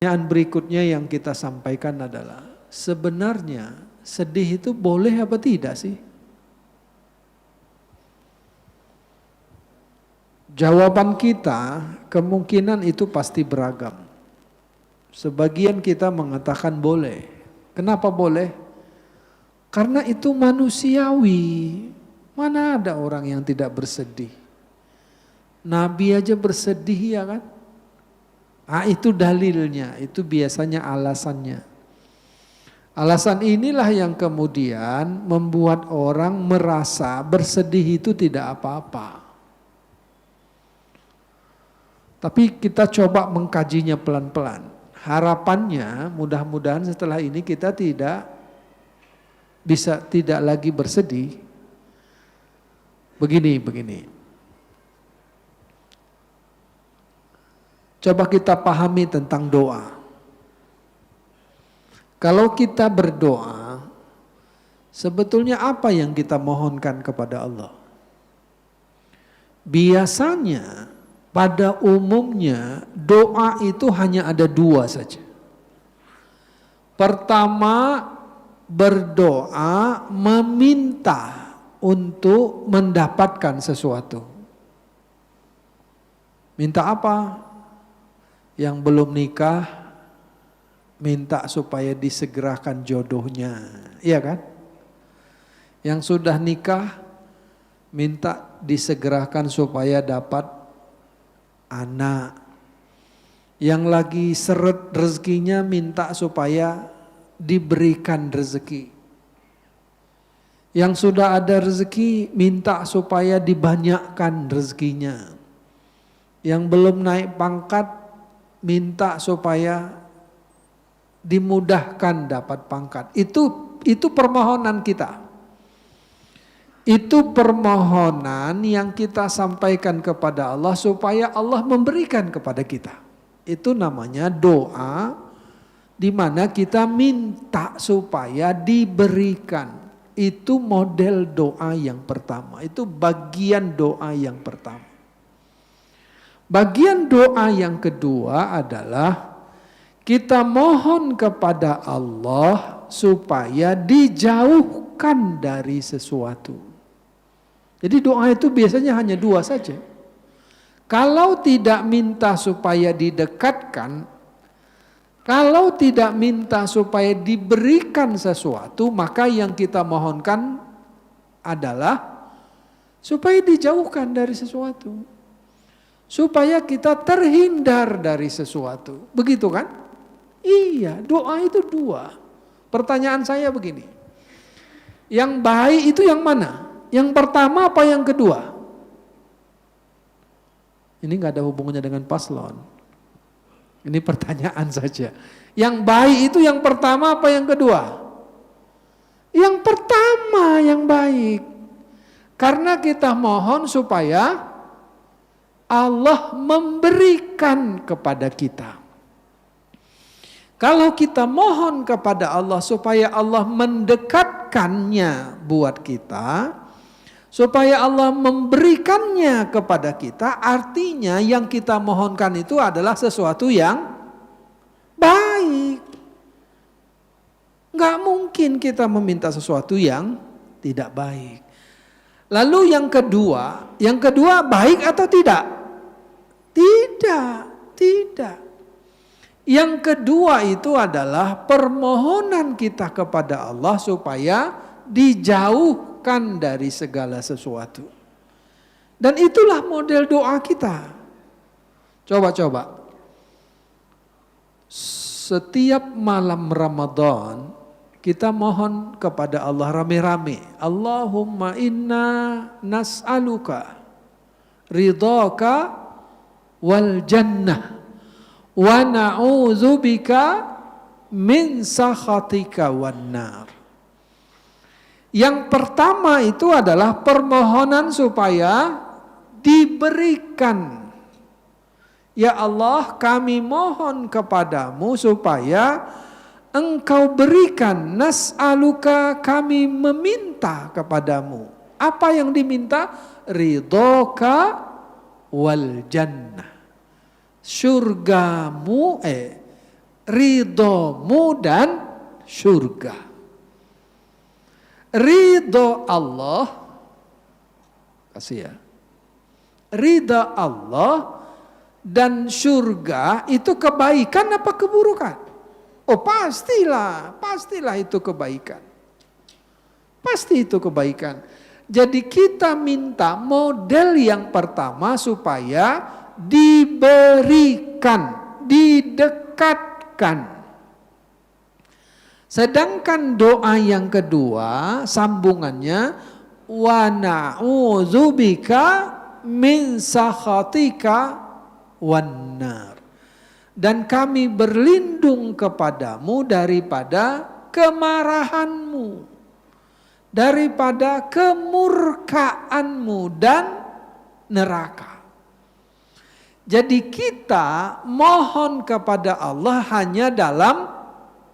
Pertanyaan berikutnya yang kita sampaikan adalah, sebenarnya sedih itu boleh apa tidak sih? Jawaban kita kemungkinan itu pasti beragam. Sebagian kita mengatakan boleh. Kenapa boleh? Karena itu manusiawi. Mana ada orang yang tidak bersedih? Nabi aja bersedih, ya kan? Ah, itu dalilnya, itu biasanya alasannya. Alasan inilah yang kemudian membuat orang merasa bersedih itu tidak apa-apa. Tapi kita coba mengkajinya pelan-pelan. Harapannya mudah-mudahan setelah ini kita tidak lagi bersedih. Begini. Coba kita pahami tentang doa. Kalau kita berdoa, sebetulnya apa yang kita mohonkan kepada Allah? Biasanya, pada umumnya, doa itu hanya ada dua saja. Pertama, berdoa meminta untuk mendapatkan sesuatu. Minta apa? Yang belum nikah, minta supaya disegerakan jodohnya, iya kan? Yang sudah nikah, minta disegerakan supaya dapat anak. Yang lagi seret rezekinya, minta supaya diberikan rezeki. Yang sudah ada rezeki, minta supaya dibanyakkan rezekinya. Yang belum naik pangkat, minta supaya dimudahkan dapat pangkat. Itu permohonan kita. Itu permohonan yang kita sampaikan kepada Allah supaya Allah memberikan kepada kita. Itu namanya doa, di mana kita minta supaya diberikan. Itu model doa yang pertama. Itu bagian doa yang pertama. Bagian doa yang kedua adalah kita mohon kepada Allah supaya dijauhkan dari sesuatu. Jadi doa itu biasanya hanya dua saja. Kalau tidak minta supaya didekatkan, kalau tidak minta supaya diberikan sesuatu, maka yang kita mohonkan adalah supaya dijauhkan dari sesuatu. Supaya kita terhindar dari sesuatu. Begitu kan? Iya, doa itu dua. Pertanyaan saya begini. Yang baik itu yang mana? Yang pertama apa yang kedua? Ini gak ada hubungannya dengan paslon. Ini pertanyaan saja. Yang baik itu yang pertama apa yang kedua? Yang pertama yang baik. Karena kita mohon supaya Allah memberikan kepada kita. Kalau kita mohon kepada Allah supaya Allah mendekatkannya buat kita, supaya Allah memberikannya kepada kita, artinya yang kita mohonkan itu adalah sesuatu yang baik. Nggak mungkin kita meminta sesuatu yang tidak baik. Lalu yang kedua baik atau tidak? Tidak. Yang kedua itu adalah permohonan kita kepada Allah supaya dijauhkan dari segala sesuatu. Dan itulah model doa kita. Coba. Setiap malam Ramadan kita mohon kepada Allah rame-rame. Allahumma inna nas'aluka ridhaka wal jannah wa na'udzubika min sakhatika wan nar. Yang pertama itu adalah permohonan supaya diberikan. Ya Allah, kami mohon kepadamu supaya Engkau berikan. Nas'aluka, kami meminta kepadamu. Apa yang diminta? Ridhoka wal jannah. Surgamu, ridhomu dan surga. Ridho Allah, kasih ya. Ridho Allah dan surga itu kebaikan apa keburukan? Oh pastilah itu kebaikan. Pasti itu kebaikan. Jadi kita minta model yang pertama supaya diberikan, didekatkan. Sedangkan doa yang kedua sambungannya wa na'udzubika min sakhatika wan nar. Dan kami berlindung kepadamu daripada kemarahanmu, daripada kemurkaanmu dan neraka. Jadi kita mohon kepada Allah hanya dalam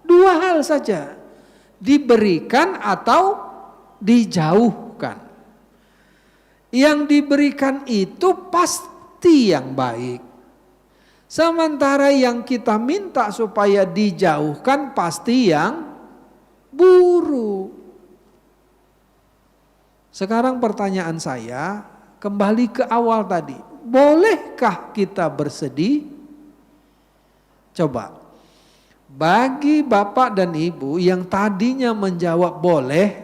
dua hal saja, diberikan atau dijauhkan. Yang diberikan itu pasti yang baik. Sementara yang kita minta supaya dijauhkan pasti yang buruk. Sekarang pertanyaan saya kembali ke awal tadi. Bolehkah kita bersedih? Coba. Bagi bapak dan ibu yang tadinya menjawab boleh,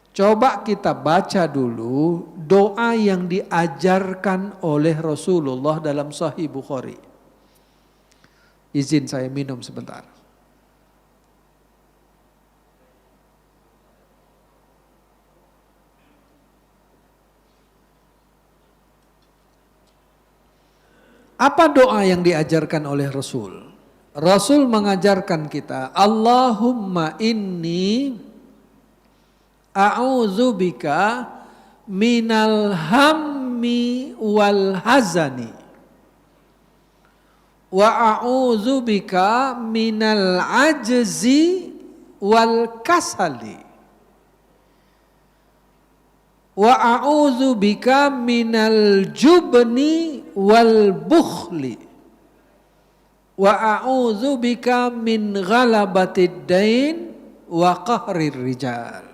coba kita baca dulu doa yang diajarkan oleh Rasulullah dalam Sahih Bukhari. Izin saya minum sebentar. Apa doa yang diajarkan oleh Rasul? Rasul mengajarkan kita, Allahumma inni a'udzubika minal hammi wal hazani wa a'udzubika minal ajzi wal kasali wa a'udzubika minal jubni wal bukhli wa a'udzubika min ghalabatid dain wa qahrir rijal.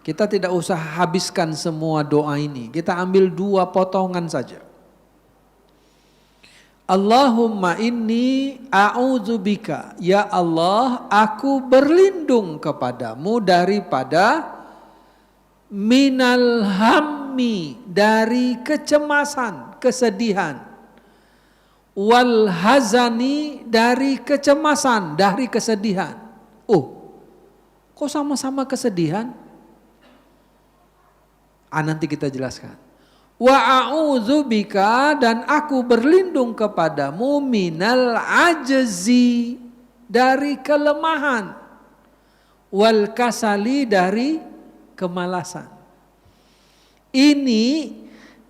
Kita tidak usah habiskan semua doa ini. Kita ambil dua potongan saja. Allahumma inni a'udzubika, ya Allah, aku berlindung kepadamu daripada minal hammi, dari kecemasan, kesedihan. Wal hazani, dari kecemasan, dari kesedihan. Oh, kok sama-sama kesedihan? Nanti kita jelaskan. Wa a'udzubika, dan aku berlindung kepadamu minal ajzi, dari kelemahan. Wal kasali, dari kemalasan.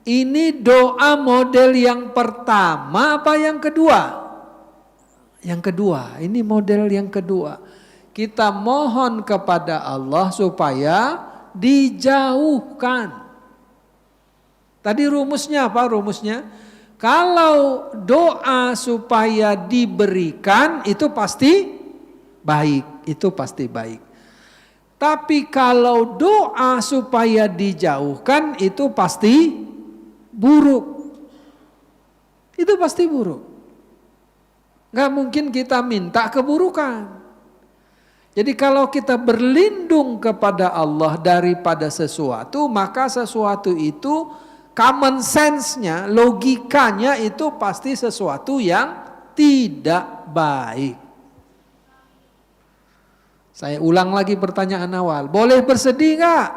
Ini doa model yang pertama apa yang kedua? Yang kedua, ini model yang kedua. Kita mohon kepada Allah supaya dijauhkan. Tadi rumusnya apa? Rumusnya, kalau doa supaya diberikan itu pasti baik, itu pasti baik. Tapi kalau doa supaya dijauhkan itu pasti buruk. Itu pasti buruk. Gak mungkin kita minta keburukan. Jadi kalau kita berlindung kepada Allah daripada sesuatu, maka sesuatu itu common sense-nya, logikanya itu pasti sesuatu yang tidak baik. Saya ulang lagi pertanyaan awal, boleh bersedih enggak?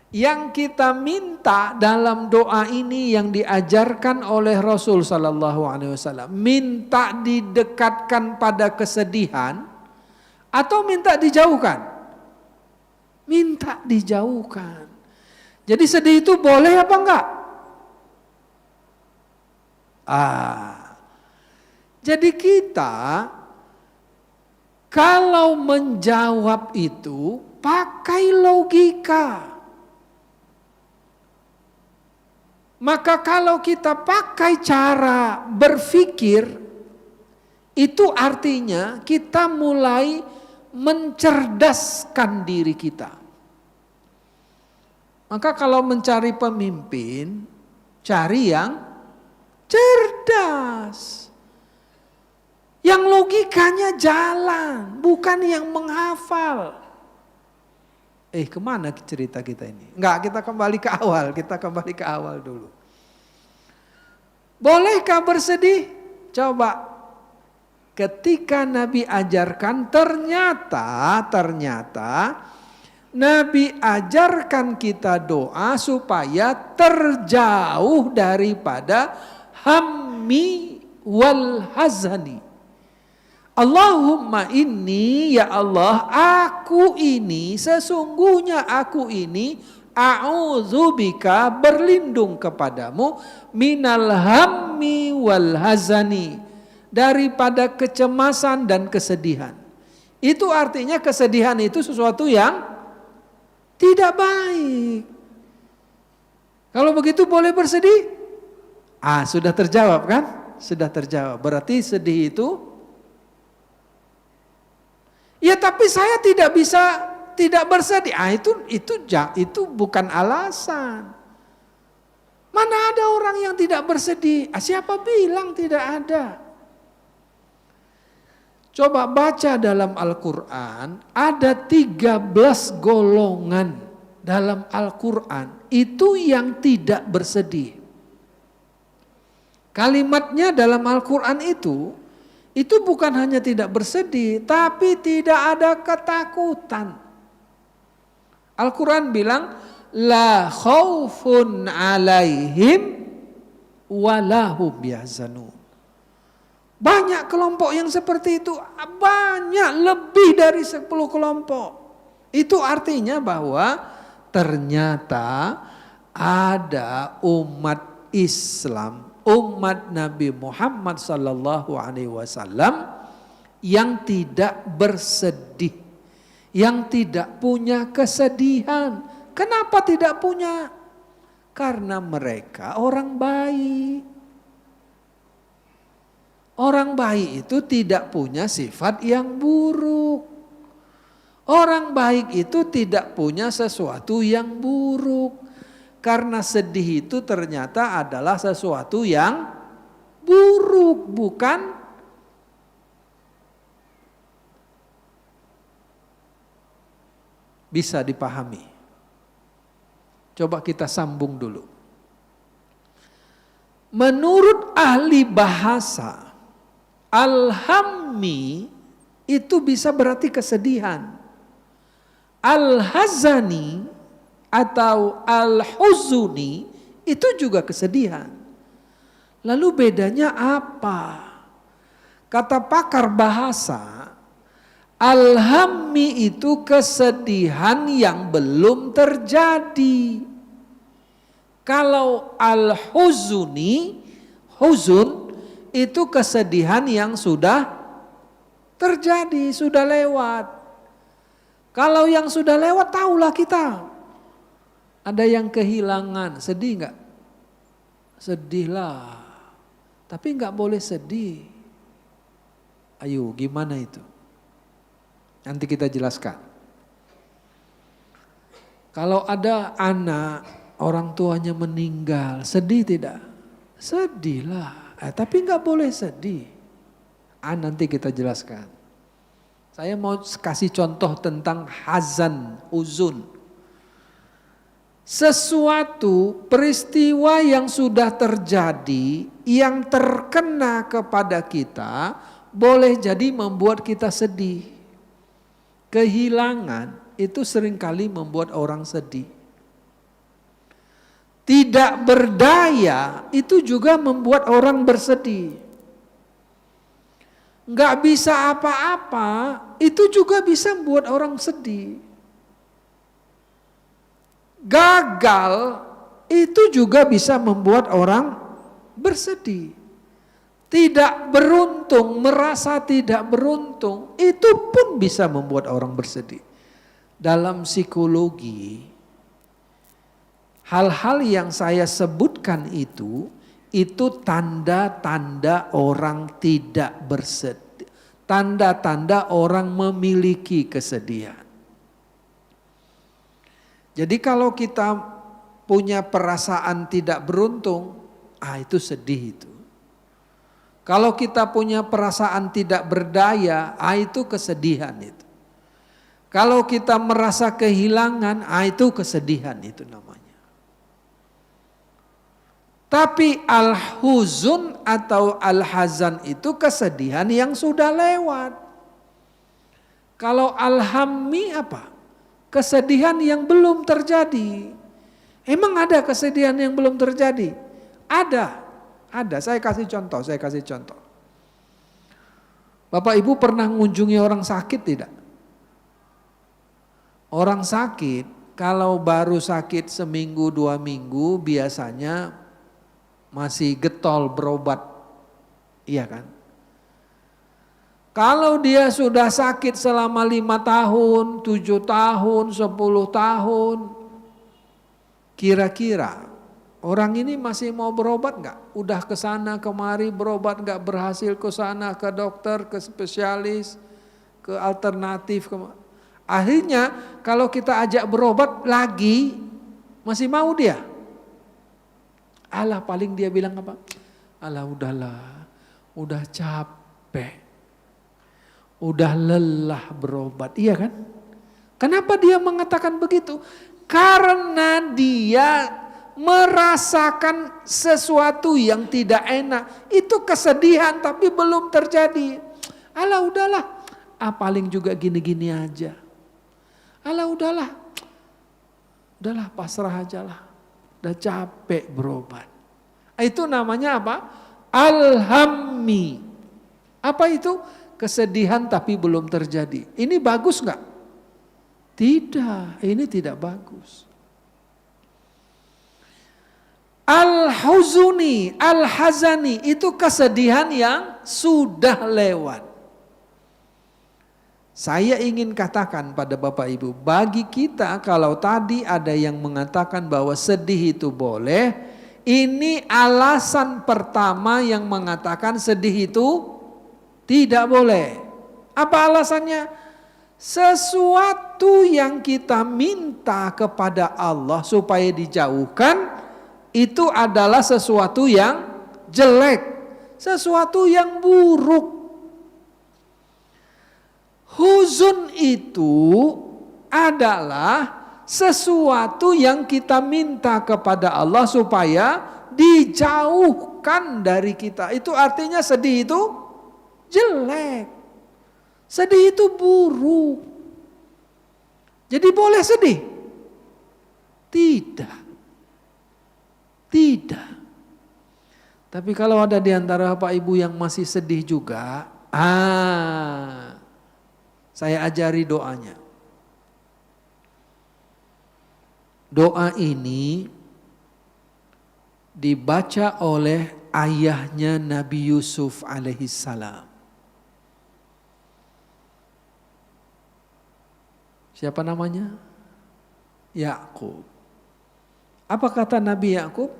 Yang kita minta dalam doa ini yang diajarkan oleh Rasul sallallahu alaihi wasallam, minta didekatkan pada kesedihan atau minta dijauhkan? Minta dijauhkan. Jadi sedih itu boleh apa enggak? Jadi kita kalau menjawab itu pakai logika. Maka kalau kita pakai cara berpikir, itu artinya kita mulai mencerdaskan diri kita. Maka kalau mencari pemimpin, cari yang cerdas. Yang logikanya jalan, bukan yang menghafal. Kemana cerita kita ini? Enggak, kita kembali ke awal dulu. Bolehkah bersedih? Coba. Ketika Nabi ajarkan, ternyata Nabi ajarkan kita doa supaya terjauh daripada hammi wal hazani. Allahumma inni, ya Allah, sesungguhnya aku ini a'udzubika, berlindung kepadamu, minal hammi wal hazani, daripada kecemasan dan kesedihan. Itu artinya kesedihan itu sesuatu yang tidak baik. Kalau begitu boleh bersedih? Sudah terjawab kan? Sudah terjawab. Berarti sedih itu, ya tapi saya tidak bisa tidak bersedih. Itu bukan alasan. Mana ada orang yang tidak bersedih? Siapa bilang tidak ada? Coba baca dalam Al-Quran, ada 13 golongan dalam Al-Quran itu yang tidak bersedih. Kalimatnya dalam Al-Quran itu bukan hanya tidak bersedih, tapi tidak ada ketakutan. Al-Quran bilang, la khaufun alaihim walahum yahzanun. Banyak kelompok yang seperti itu, banyak, lebih dari 10 kelompok. Itu artinya bahwa ternyata ada umat Islam, umat Nabi Muhammad SAW yang tidak bersedih, yang tidak punya kesedihan. Kenapa tidak punya? Karena mereka orang baik. Orang baik itu tidak punya sifat yang buruk. Orang baik itu tidak punya sesuatu yang buruk. Karena sedih itu ternyata adalah sesuatu yang buruk, bukan bisa dipahami. Coba kita sambung dulu. Menurut ahli bahasa, al-hammi itu bisa berarti kesedihan. Al-hazani atau al-huzuni itu juga kesedihan. Lalu bedanya apa? Kata pakar bahasa, al-hammi itu kesedihan yang belum terjadi. Kalau al-huzuni, huzun, itu kesedihan yang sudah terjadi, sudah lewat. Kalau yang sudah lewat, tahulah kita. Ada yang kehilangan, sedih enggak? Sedihlah. Tapi enggak boleh sedih. Ayo, gimana itu? Nanti kita jelaskan. Kalau ada anak, orang tuanya meninggal, sedih tidak? Sedihlah. Tapi enggak boleh sedih. Nanti kita jelaskan. Saya mau kasih contoh tentang hazan, uzun. Sesuatu peristiwa yang sudah terjadi, yang terkena kepada kita, boleh jadi membuat kita sedih. Kehilangan itu seringkali membuat orang sedih. Tidak berdaya itu juga membuat orang bersedih. Enggak bisa apa-apa itu juga bisa membuat orang sedih. Gagal itu juga bisa membuat orang bersedih. Tidak beruntung, merasa tidak beruntung, itu pun bisa membuat orang bersedih. Dalam psikologi, hal-hal yang saya sebutkan itu tanda-tanda orang tidak bersedih. Tanda-tanda orang memiliki kesedihan. Jadi kalau kita punya perasaan tidak beruntung, itu sedih itu. Kalau kita punya perasaan tidak berdaya, itu kesedihan itu. Kalau kita merasa kehilangan, itu kesedihan itu namanya. Tapi al-huzun atau al-hazan itu kesedihan yang sudah lewat. Kalau al-hammi apa? Kesedihan yang belum terjadi. Emang ada kesedihan yang belum terjadi? Ada. Saya kasih contoh. Bapak Ibu pernah mengunjungi orang sakit tidak? Orang sakit kalau baru sakit seminggu 2 minggu biasanya masih getol berobat, iya kan? Kalau dia sudah sakit selama 5 tahun, 7 tahun, 10 tahun, kira-kira orang ini masih mau berobat enggak? Udah ke sana kemari berobat enggak berhasil, ke sana ke dokter, ke spesialis, ke alternatif. Akhirnya kalau kita ajak berobat lagi, masih mau dia? Alah paling dia bilang apa? Alah udahlah, udah capek, udah lelah berobat, iya kan? Kenapa dia mengatakan begitu? Karena dia merasakan sesuatu yang tidak enak. Itu kesedihan tapi belum terjadi. Alah udahlah, paling juga gini-gini aja. Alah udahlah pasrah aja lah. Udah capek berobat. Itu namanya apa? Al-hammi. Apa itu? Kesedihan tapi belum terjadi. Ini bagus enggak? Tidak, ini tidak bagus. Al-huzuni, al-hazani itu kesedihan yang sudah lewat. Saya ingin katakan pada Bapak Ibu, bagi kita kalau tadi ada yang mengatakan bahwa sedih itu boleh, ini alasan pertama yang mengatakan sedih itu tidak boleh. Apa alasannya? Sesuatu yang kita minta kepada Allah supaya dijauhkan, itu adalah sesuatu yang jelek, sesuatu yang buruk. Huzun itu adalah sesuatu yang kita minta kepada Allah supaya dijauhkan dari kita. Itu artinya sedih itu jelek. Sedih itu buruk. Jadi boleh sedih? Tidak. Tapi kalau ada di antara Bapak Ibu yang masih sedih juga, saya ajari doanya. Doa ini dibaca oleh ayahnya Nabi Yusuf alaihissalam. Siapa namanya? Yakub. Apa kata Nabi Yakub?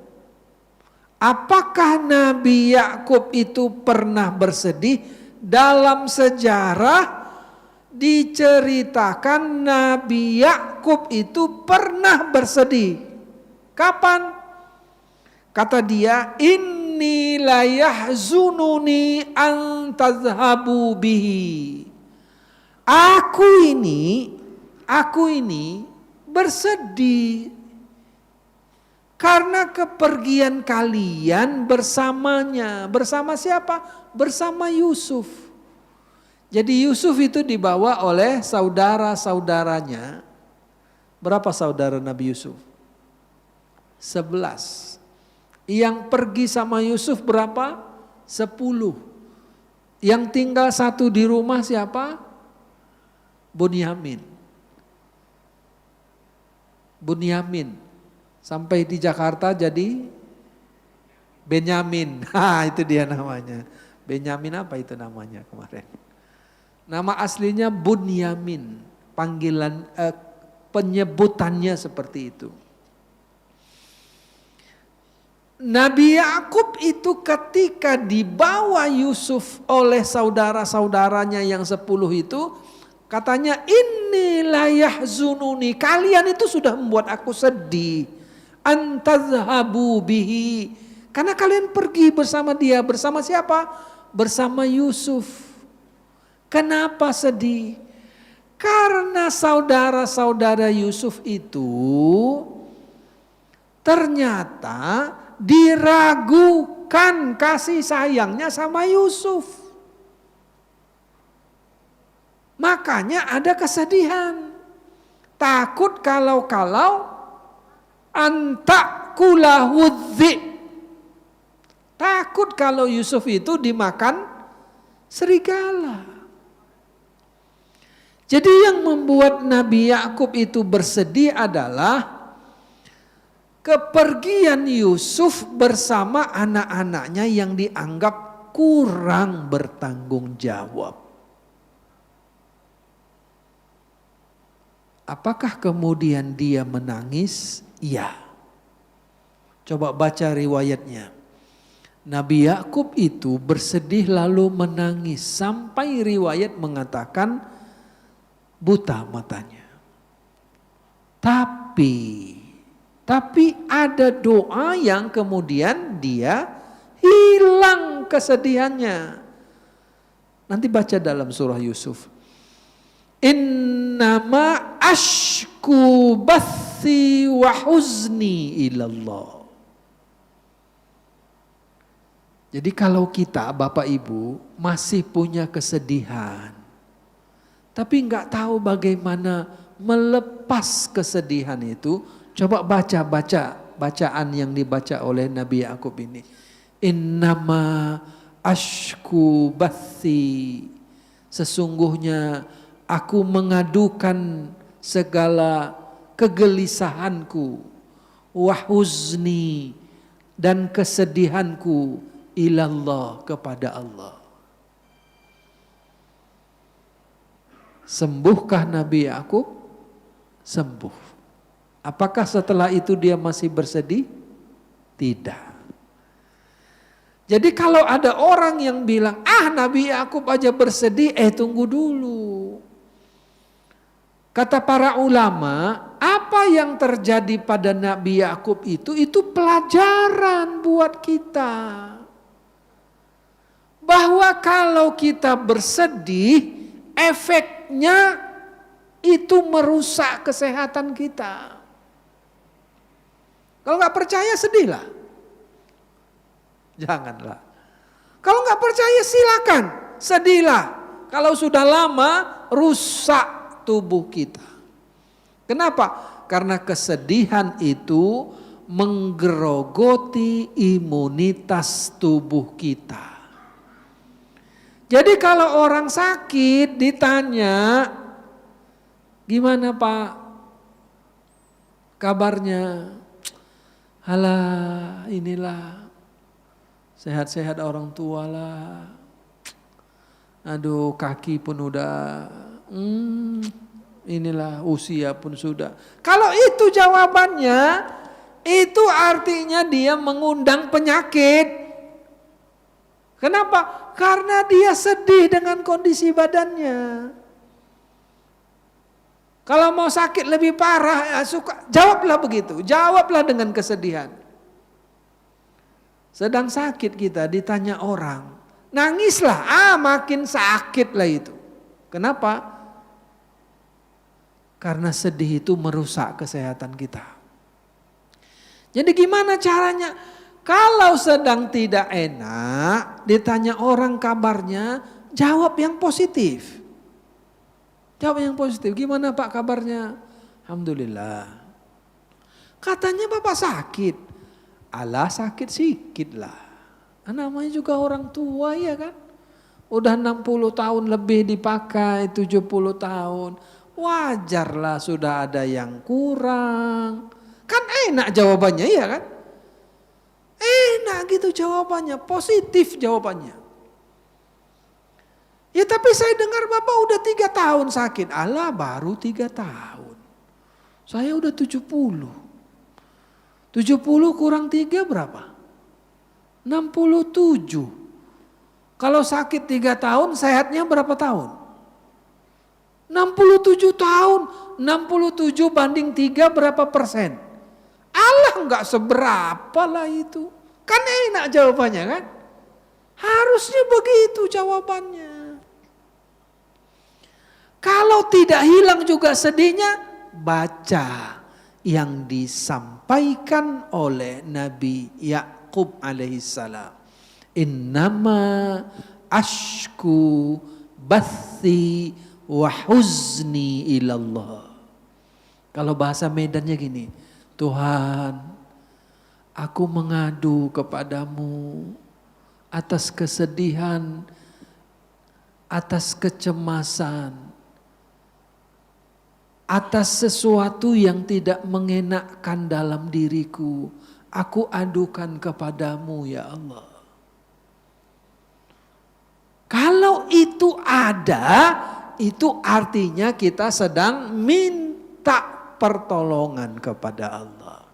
Apakah Nabi Yakub itu pernah bersedih? Dalam sejarah diceritakan Nabi Yakub itu pernah bersedih. Kapan? Kata dia, inni la yahzununi an tadhhabu bihi. Aku ini bersedih karena kepergian kalian bersamanya. Bersama siapa? Bersama Yusuf. Jadi Yusuf itu dibawa oleh saudara-saudaranya. Berapa saudara Nabi Yusuf? 11. Yang pergi sama Yusuf berapa? 10. Yang tinggal satu di rumah siapa? Bunyamin. Sampai di Jakarta jadi Benyamin. Itu dia namanya. Benyamin apa itu namanya kemarin? Nama aslinya Bunyamin. Panggilan penyebutannya seperti itu. Nabi Yakub itu ketika dibawa Yusuf oleh saudara-saudaranya yang 10 itu, katanya inilah yahzununi, kalian itu sudah membuat aku sedih. Antazhabu bihi, karena kalian pergi bersama dia, bersama siapa? Bersama Yusuf. Kenapa sedih? Karena saudara-saudara Yusuf itu ternyata diragukan kasih sayangnya sama Yusuf. Makanya ada kesedihan. Takut kalau antakulahudzi. Takut kalau Yusuf itu dimakan serigala. Jadi yang membuat Nabi Yakub itu bersedih adalah kepergian Yusuf bersama anak-anaknya yang dianggap kurang bertanggung jawab. Apakah kemudian dia menangis? Iya. Coba baca riwayatnya. Nabi Yakub itu bersedih lalu menangis sampai riwayat mengatakan buta matanya. Tapi ada doa yang kemudian dia hilang kesedihannya. Nanti baca dalam surah Yusuf. Innama ashku bathi wa huzni ilallah. Jadi kalau kita Bapak Ibu masih punya kesedihan, tapi nggak tahu bagaimana melepas kesedihan itu, coba baca bacaan yang dibaca oleh Nabi Yakub ini. Innama ashku bathi. Sesungguhnya aku mengadukan segala kegelisahanku, wahuzni, dan kesedihanku ilallah, kepada Allah. Sembuhkah Nabi Yakub? Sembuh. Apakah setelah itu dia masih bersedih? Tidak. Jadi kalau ada orang yang bilang, Nabi Yakub aja bersedih, tunggu dulu. Kata para ulama, apa yang terjadi pada Nabi Yakub itu pelajaran buat kita. Bahwa kalau kita bersedih, efeknya itu merusak kesehatan kita. Kalau nggak percaya sedihlah. Janganlah. Kalau nggak percaya silakan, sedihlah. Kalau sudah lama rusak tubuh kita. Kenapa? Karena kesedihan itu menggerogoti imunitas tubuh kita. Jadi kalau orang sakit ditanya, gimana Pak kabarnya? Alah, inilah sehat-sehat orang tua lah. Aduh, kaki pun udah, inilah usia pun sudah. Kalau itu jawabannya, itu artinya dia mengundang penyakit. Kenapa? Karena dia sedih dengan kondisi badannya. Kalau mau sakit lebih parah, jawablah begitu. Jawablah dengan kesedihan. Sedang sakit kita ditanya orang, nangislah, makin sakitlah itu. Kenapa? Karena sedih itu merusak kesehatan kita. Jadi gimana caranya? Kalau sedang tidak enak, ditanya orang kabarnya, jawab yang positif. Jawab yang positif. Gimana Pak kabarnya? Alhamdulillah. Katanya Bapak sakit. Alah, sakit sikit lah. Namanya juga orang tua ya kan. Udah 60 tahun lebih dipakai, 70 tahun. Wajarlah sudah ada yang kurang. Kan enak jawabannya ya kan. Enak gitu jawabannya, positif jawabannya. Ya tapi saya dengar Bapak udah 3 tahun sakit. Alah, baru 3 tahun. Saya udah 70. 70 kurang 3 berapa? 67. Kalau sakit 3 tahun, sehatnya berapa tahun? 67 tahun. 67 banding 3 berapa persen? Allah enggak seberapa lah itu. Kan enak jawabannya kan? Harusnya begitu jawabannya. Kalau tidak hilang juga sedihnya, baca yang disampaikan oleh Nabi Yakub alaihissalam. Innama ashku bathi wa huzni ilallah. Kalau bahasa Medannya gini, Tuhan, aku mengadu kepadamu atas kesedihan, atas kecemasan, atas sesuatu yang tidak mengenakkan dalam diriku. Aku adukan kepadamu ya Allah. Kalau itu ada, itu artinya kita sedang minta pertolongan kepada Allah.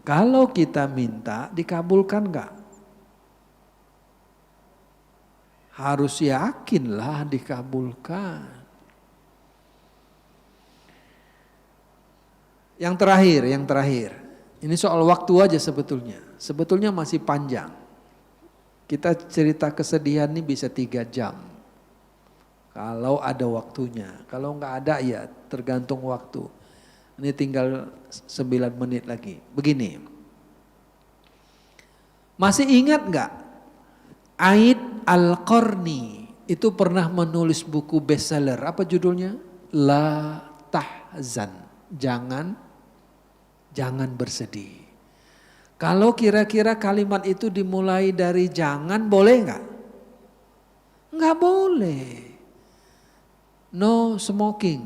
Kalau kita minta, dikabulkan enggak? Harus yakinlah dikabulkan. Yang terakhir. Ini soal waktu aja sebetulnya. Sebetulnya masih panjang. Kita cerita kesedihan ini bisa 3 jam. Kalau ada waktunya. Kalau enggak ada ya tergantung waktu. Ini tinggal 9 menit lagi. Begini. Masih ingat enggak? Aid Al-Qarni itu pernah menulis buku bestseller. Apa judulnya? La Tahzan. Jangan bersedih. Kalau kira-kira kalimat itu dimulai dari jangan, boleh enggak? Enggak boleh. No smoking.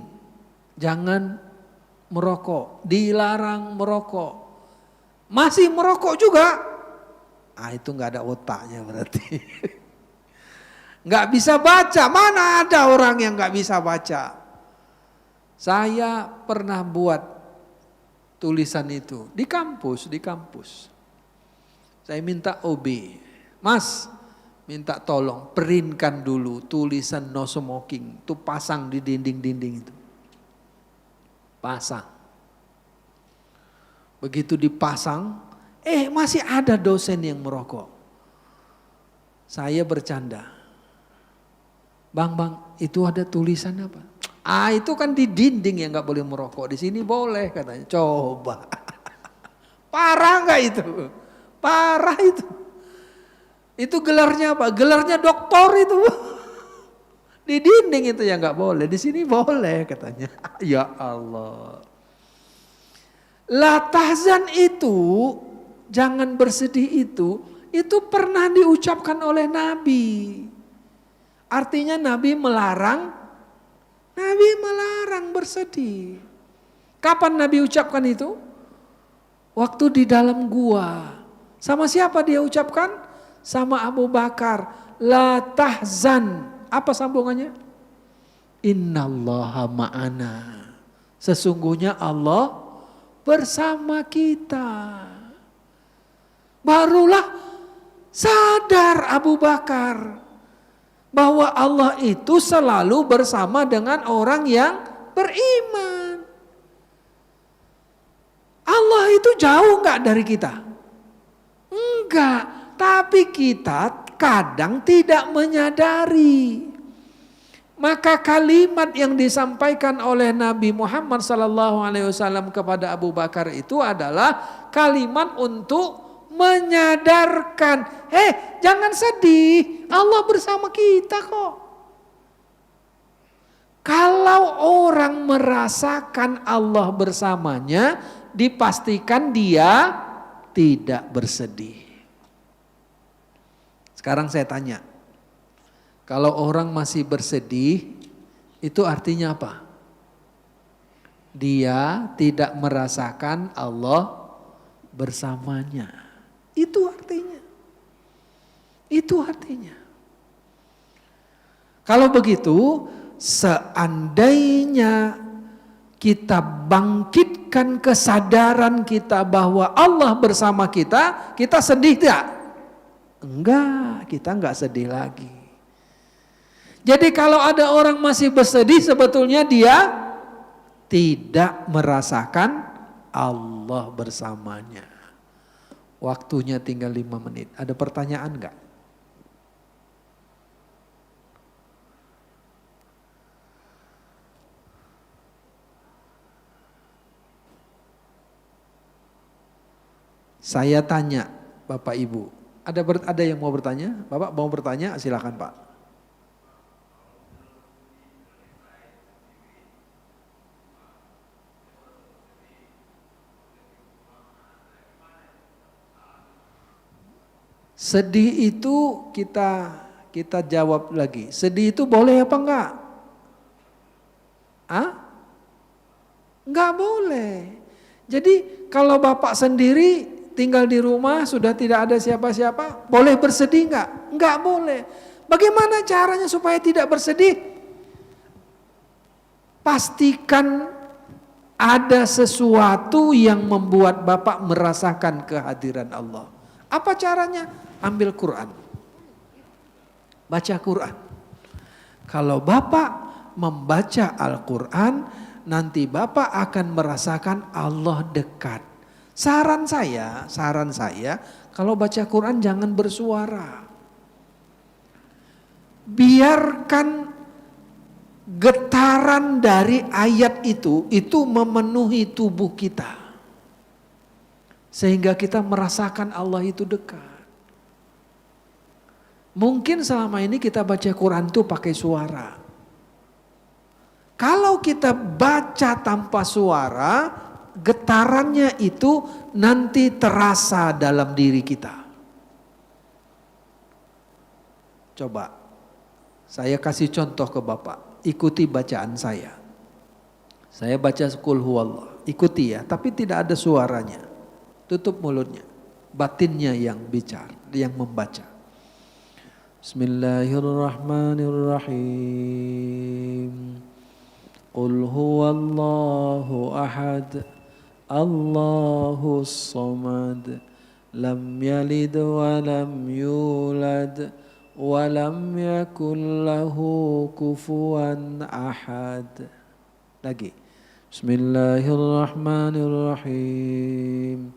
Jangan merokok. Dilarang merokok. Masih merokok juga. Itu enggak ada otaknya berarti. Enggak bisa baca. Mana ada orang yang enggak bisa baca? Saya pernah buat tulisan itu di kampus. Saya minta OB, Mas, minta tolong printkan dulu tulisan no smoking, itu pasang di dinding-dinding itu. Pasang. Begitu dipasang, masih ada dosen yang merokok. Saya bercanda. Bang, itu ada tulisan apa? Itu kan di dinding yang nggak boleh merokok. Di sini boleh katanya. Coba. Parah nggak itu? Parah itu. Itu gelarnya apa? Gelarnya doktor itu. Di dinding itu yang nggak boleh. Di sini boleh katanya. Ya Allah. La tahzan itu, jangan bersedih itu pernah diucapkan oleh Nabi. Artinya Nabi melarang bersedih. Kapan Nabi ucapkan itu? Waktu di dalam gua. Sama siapa dia ucapkan? Sama Abu Bakar. La tahzan. Apa sambungannya? Innallaha ma'ana. Sesungguhnya Allah bersama kita. Barulah sadar Abu Bakar bahwa Allah itu selalu bersama dengan orang yang beriman. Allah itu jauh enggak dari kita? Enggak, tapi kita kadang tidak menyadari. Maka kalimat yang disampaikan oleh Nabi Muhammad SAW kepada Abu Bakar itu adalah kalimat untuk menyadarkan, jangan sedih, Allah bersama kita kok. Kalau orang merasakan Allah bersamanya, dipastikan dia tidak bersedih. Sekarang saya tanya, kalau orang masih bersedih, itu artinya apa? Dia tidak merasakan Allah bersamanya. Itu artinya. Kalau begitu, seandainya kita bangkitkan kesadaran kita bahwa Allah bersama kita, kita sedih tidak? Enggak, kita enggak sedih lagi. Jadi kalau ada orang masih bersedih, sebetulnya dia tidak merasakan Allah bersamanya. Waktunya tinggal 5 menit. Ada pertanyaan enggak? Saya tanya Bapak Ibu, ada yang mau bertanya? Bapak mau bertanya, silakan Pak. Sedih itu kita jawab lagi. Sedih itu boleh apa enggak? Ah? Enggak boleh. Jadi kalau Bapak sendiri tinggal di rumah, sudah tidak ada siapa-siapa, boleh bersedih enggak? Enggak boleh. Bagaimana caranya supaya tidak bersedih? Pastikan ada sesuatu yang membuat Bapak merasakan kehadiran Allah. Apa caranya? Ambil Quran. Baca Quran. Kalau Bapak membaca Al-Quran, nanti Bapak akan merasakan Allah dekat. Saran saya, kalau baca Quran jangan bersuara. Biarkan getaran dari ayat itu memenuhi tubuh kita. Sehingga kita merasakan Allah itu dekat. Mungkin selama ini kita baca Quran itu pakai suara. Kalau kita baca tanpa suara, getarannya itu nanti terasa dalam diri kita. Coba, saya kasih contoh ke Bapak, ikuti bacaan saya. Saya baca Qul Huwallah, ikuti ya, tapi tidak ada suaranya. Tutup mulutnya, batinnya yang bicara, yang membaca. Bismillahirrahmanirrahim. Qul huwallahu ahad, Allahus samad, lam yalid wa lam yulad, wa lam yakul lahu kufuwan ahad. Lagi. Bismillahirrahmanirrahim.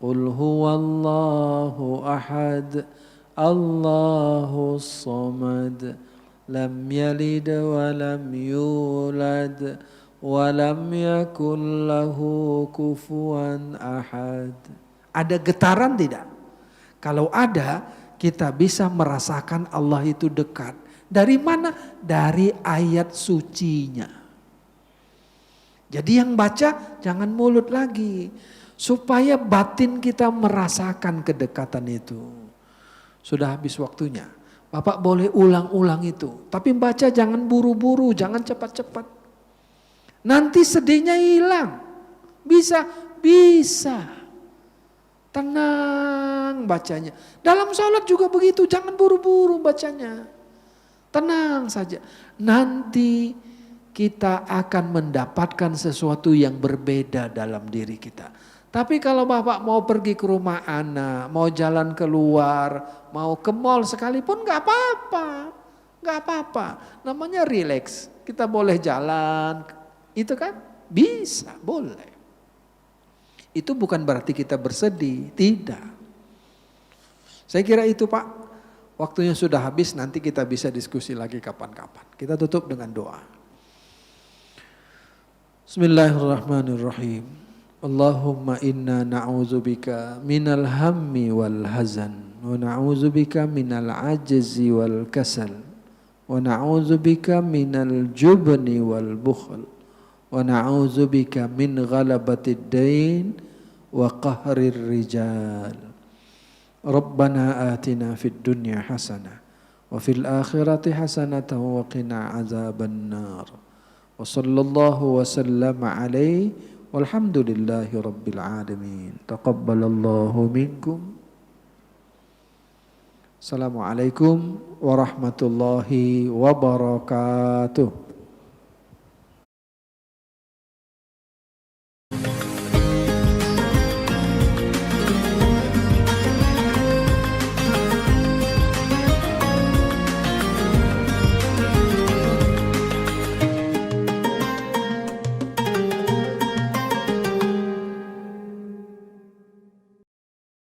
Qul huwallahu ahad, Allahus samad, lam yalid wa lam yulad, wa lam yakul lahu kufuwan ahad. Ada getaran tidak? Kalau ada, kita bisa merasakan Allah itu dekat. Dari mana? Dari ayat sucinya. Jadi yang baca jangan mulut lagi. Supaya batin kita merasakan kedekatan itu. Sudah habis waktunya. Bapak boleh ulang-ulang itu. Tapi baca jangan buru-buru, jangan cepat-cepat. Nanti sedihnya hilang. Bisa. Tenang bacanya. Dalam sholat juga begitu, jangan buru-buru bacanya. Tenang saja. Nanti kita akan mendapatkan sesuatu yang berbeda dalam diri kita. Tapi kalau Bapak mau pergi ke rumah anak, mau jalan keluar, mau ke mall sekalipun gak apa-apa. Namanya relax. Kita boleh jalan, itu kan bisa, boleh. Itu bukan berarti kita bersedih, tidak. Saya kira itu Pak, waktunya sudah habis, nanti kita bisa diskusi lagi kapan-kapan. Kita tutup dengan doa. Bismillahirrahmanirrahim. Allahumma inna na'udzubika minal hammi wal hazan wa na'udzubika minal ajzi wal kasal wa na'udzubika minal jubni wal bukhl wa na'udzubika min ghalabatid dain wa qahrir rijal. Rabbana atina fid dunya hasanah wa fil akhirati hasanatan wa qina azaban nar. Wa sallallahu wa sallama alaihi walhamdulillahi rabbil alamin. Taqabbalallahu minkum. Assalamualaikum warahmatullahi wabarakatuh.